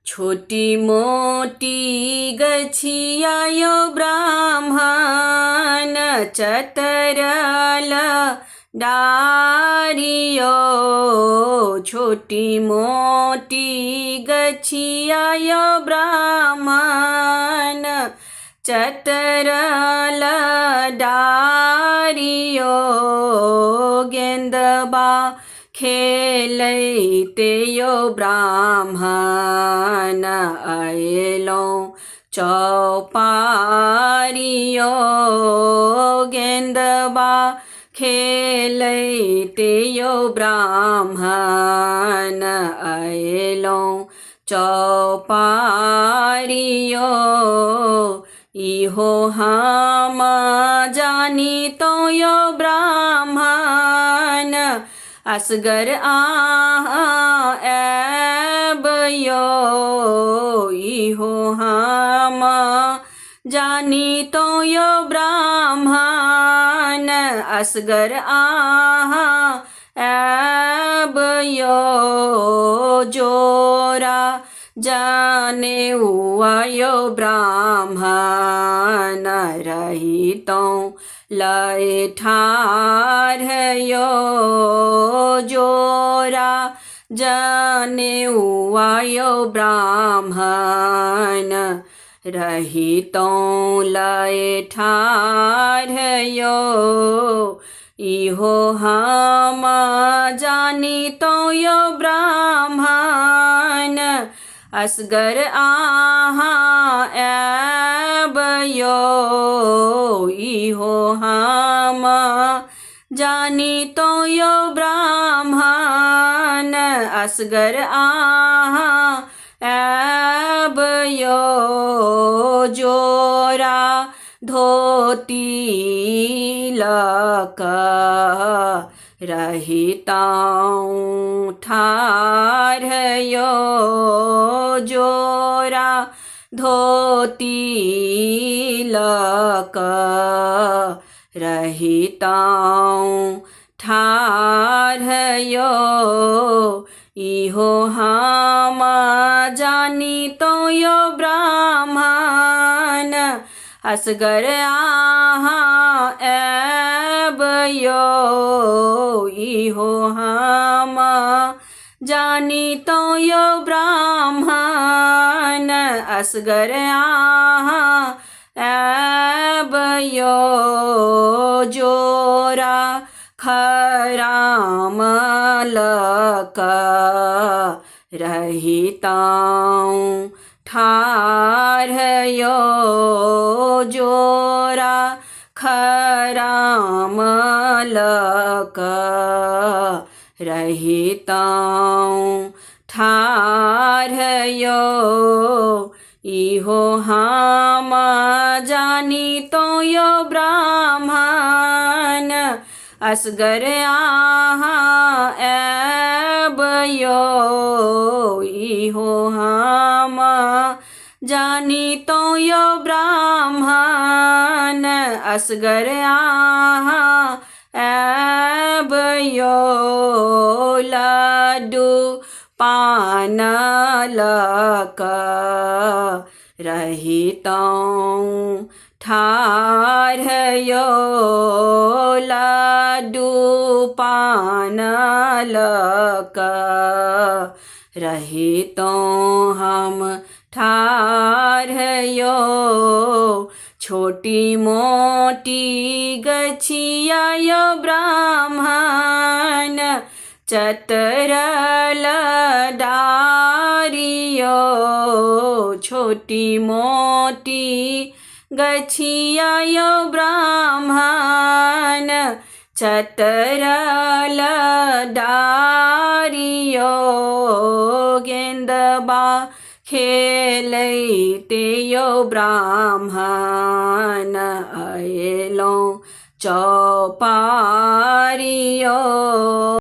छोटी मोटी गछिया ब्राह्मण चतरल डारियो। छोटी मोटी गछिया ब्राह्मण चतरल डारियो। गेंदबा खेलते यो ब्राह्मण अयलो चौपारियो। गेंदबा खेलते यो ब्राह्मण अयलो चौपारियो। इहो हम जानी तो यो ब्राह्मण असगर एबयो। इहो हम जानी तो यो ब्राह्मण असगर एबयो। जोरा जाने हुआयो ब्राह्मण रही तो लय ठारयो। जोरा जाने हुआयो ब्राह्मण रही तो लय ठारयो। इहो हम जानी तो यो ब्राह्मण असगर एबयो। इहो हम जानी तो यो ब्राह्मण असगर एबयो। जोरा धोती लक रहिताऊं ठारयो। जोरा धोती लक रहिताऊं ठारयो। इहो हम जानी तो यो ब्राह्मण असगर एबयो। इहो हम जानी तो यो ब्राह्मण असगर एबयो। जोरा खराम लक रहिताऊं ठारयो। जोरा खराम लक रहिताऊं ठारयो। इहो हम जानी तो यो ब्राह्मण असगर एबयो। इहो हम जानी तो यो ब्राह्मण असगर एबयो। लड्डू पान लक रहिताऊं ठारयो। लड्डू पान लक रहितों हम ठारयो। छोटी मोटी गछिया ब्राह्मण चतरल डारियो। छोटी मोटी गछिया ब्राह्मण चतरल डारियो। गेंदबा खेलते यो ब्राह्मण अयलो चौपारियो।